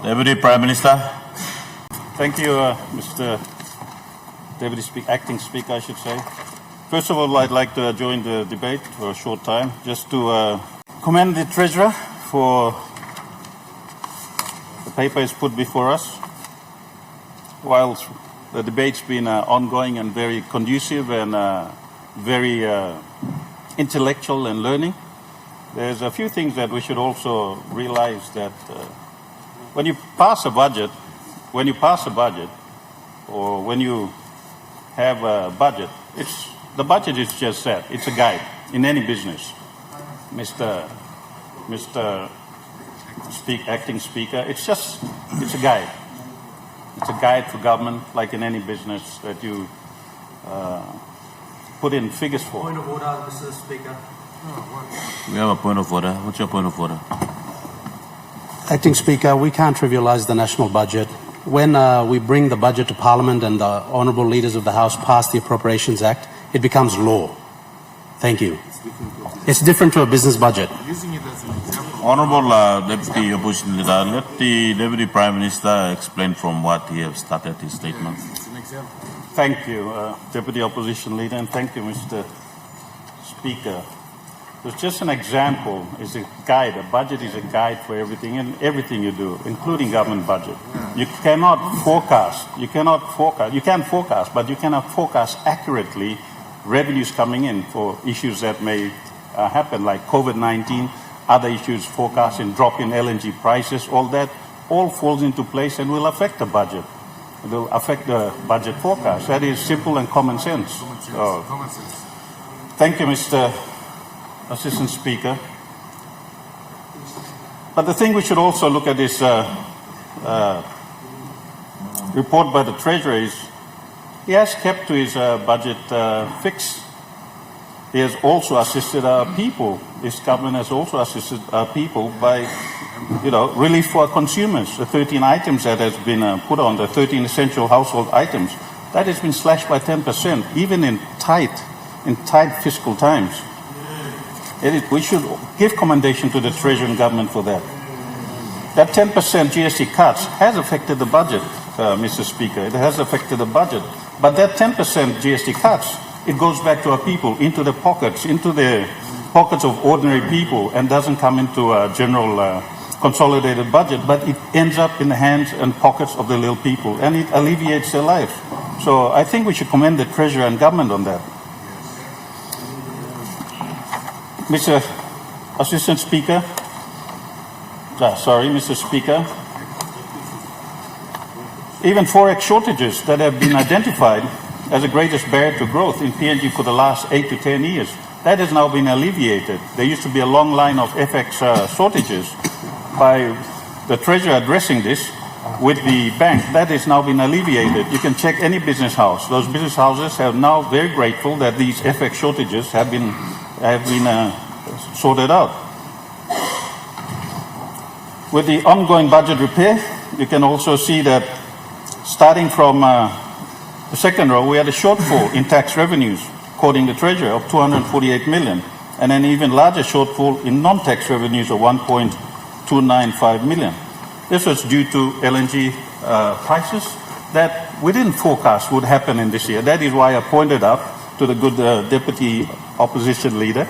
Deputy Prime Minister. Thank you, Mr. Deputy Speaker, Acting Speaker, I should say. First of all, I'd like to join the debate for a short time, just to commend the Treasurer for the paper is put before us. Whilst the debate's been ongoing and very conducive and very intellectual and learning, there's a few things that we should also realize that when you pass a budget, or when you have a budget, the budget is just that. It's a guide in any business. Mr. Acting Speaker, it's a guide. It's a guide for government, like in any business that you put in figures for. Point of order, Mr. Speaker. We have a point of order. What's your point of order? Acting Speaker, we can't trivialise the national budget. When we bring the budget to Parliament and the honourable leaders of the House pass the Appropriations Act, it becomes law. Thank you. It's different to a business budget. Honourable Deputy Opposition Leader, let the Deputy Prime Minister explain from what he has started his statement. Thank you, Deputy Opposition Leader, and thank you, Mr. Speaker. It's just an example. It's a guide. A budget is a guide for everything and everything you do, including government budget. You cannot forecast. You can forecast, but you cannot forecast accurately revenues coming in for issues that may happen, like COVID-19, other issues forecasting, drop in LNG prices, all that all falls into place and will affect the budget. It will affect the budget forecast. That is simple and common sense. Thank you, Mr. Assistant Speaker. But the thing we should also look at this report by the Treasurer is he has kept to his budget fix. He has also assisted our people. This government has also assisted our people by, relief for our consumers. The 13 items that has been put on, the 13 essential household items, that has been slashed by 10%, even in tight fiscal times. We should give commendation to the Treasury and government for that. That 10% GST cuts has affected the budget, Mr. Speaker. It has affected the budget. But that 10% GST cuts, it goes back to our people, into the pockets of ordinary people, and doesn't come into a general consolidated budget, but it ends up in the hands and pockets of the little people, and it alleviates their life. So I think we should commend the Treasurer and government on that. Mr. Assistant Speaker, Mr. Speaker, even forex shortages that have been identified as the greatest barrier to growth in PNG for the last 8 to 10 years, that has now been alleviated. There used to be a long line of FX shortages. By the Treasurer addressing this with the bank, that has now been alleviated. You can check any business house. Those business houses are now very grateful that these FX shortages have been sorted out. With the ongoing budget repair, you can also see that starting from the second row, we had a shortfall in tax revenues, according to the Treasurer, of 248 million, and an even larger shortfall in non-tax revenues of 1.295 million. This was due to LNG prices that we didn't forecast would happen in this year. That is why I pointed out to the good Deputy Opposition Leader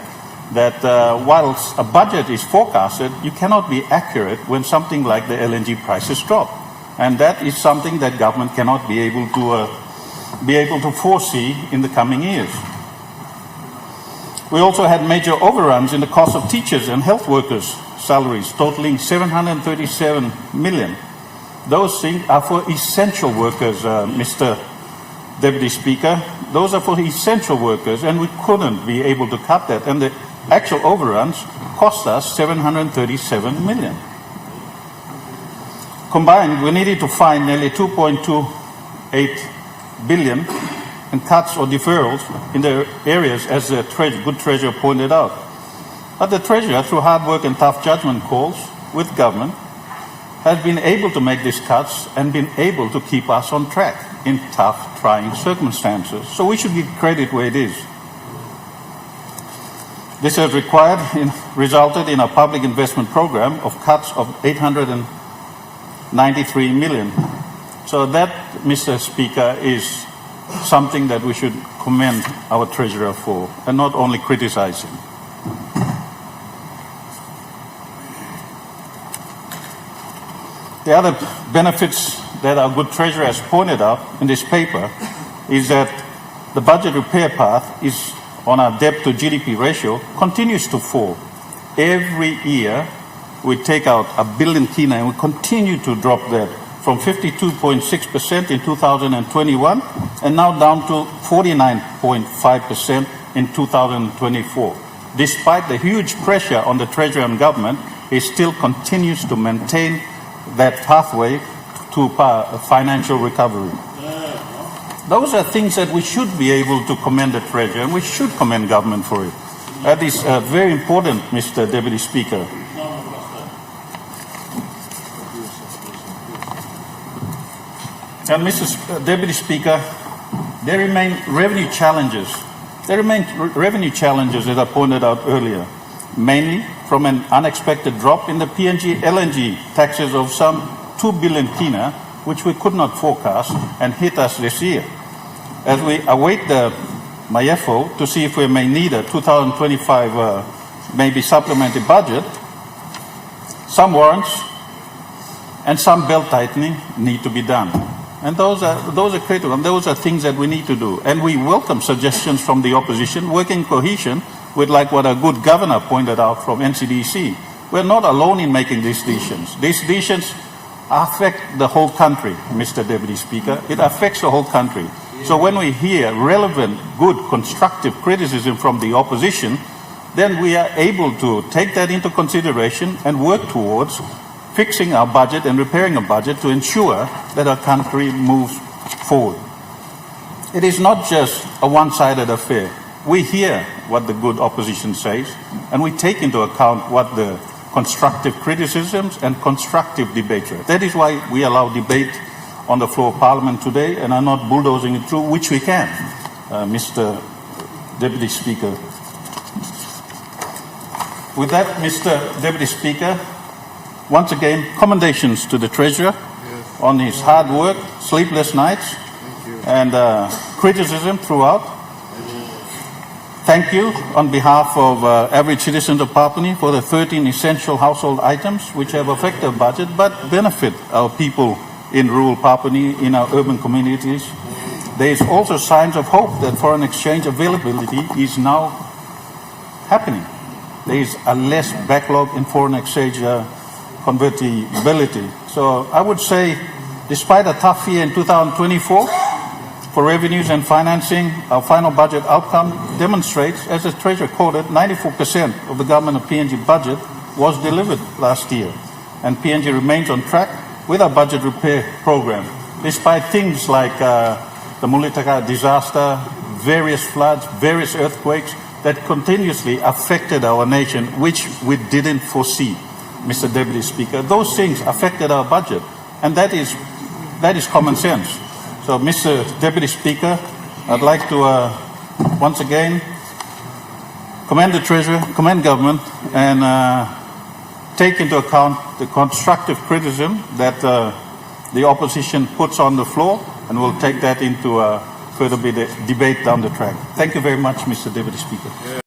that whilst a budget is forecasted, you cannot be accurate when something like the LNG prices drop. And that is something that government cannot be able to foresee in the coming years. We also had major overruns in the cost of teachers and health workers' salaries, totaling 737 million. Those things are for essential workers, Mr. Deputy Speaker. Those are for essential workers, and we couldn't be able to cut that. And the actual overruns cost us 737 million. Combined, we needed to find nearly 2.28 billion in cuts or deferrals in the areas, as the good Treasurer pointed out. But the Treasurer, through hard work and tough judgment calls with government, has been able to make these cuts and been able to keep us on track in tough, trying circumstances. So we should give credit where it is. This has resulted in a public investment program of cuts of 890 93 million. So that, Mr. Speaker, is something that we should commend our Treasurer for, and not only criticize him. The other benefits that our good Treasurer has pointed out in this paper is that the budget repair path is on our debt to GDP ratio continues to fall. Every year we take out $1 billion kina and we continue to drop that from 52.6% in 2021 and now down to 49.5% in 2024. Despite the huge pressure on the Treasury and government, it still continues to maintain that pathway to financial recovery. Those are things that we should be able to commend the Treasury, and we should commend government for it. That is very important, Mr. Deputy Speaker. And Mr. Deputy Speaker, there remain revenue challenges. There remain revenue challenges that I pointed out earlier, mainly from an unexpected drop in the PNG LNG taxes of some 2 billion kina, which we could not forecast and hit us this year. As we await the MAEFO to see if we may need a 2025 maybe supplementary budget, some warrants and some belt tightening need to be done. And those are critical, and those are things that we need to do. And we welcome suggestions from the opposition, working in cohesion with, like what our good governor pointed out from NCDC. We're not alone in making these decisions. These decisions affect the whole country, Mr. Deputy Speaker. It affects the whole country. So when we hear relevant, good, constructive criticism from the opposition, then we are able to take that into consideration and work towards fixing our budget and repairing a budget to ensure that our country moves forward. It is not just a one-sided affair. We hear what the good opposition says, and we take into account what the constructive criticisms and constructive debates are. That is why we allow debate on the floor of Parliament today and are not bulldozing it through, which we can, Mr. Deputy Speaker. With that, Mr. Deputy Speaker, once again, commendations to the Treasurer on his hard work, sleepless nights, and criticism throughout. Thank you on behalf of average citizens of Papua for the 13 essential household items which have affected our budget but benefit our people in rural Papua in our urban communities. There is also signs of hope that foreign exchange availability is now happening. There is a less backlog in foreign exchange convertibility. So I would say, despite a tough year in 2024 for revenues and financing, our final budget outcome demonstrates, as the Treasurer quoted, 94% of the government of PNG budget was delivered last year, and PNG remains on track with our budget repair program, despite things like the Mulitaka disaster, various floods, various earthquakes that continuously affected our nation, which we didn't foresee, Mr. Deputy Speaker. Those things affected our budget, and that is common sense. So, Mr. Deputy Speaker, I'd like to once again commend the Treasurer, commend government, and take into account the constructive criticism that the opposition puts on the floor, and we'll take that into further debate down the track. Thank you very much, Mr. Deputy Speaker.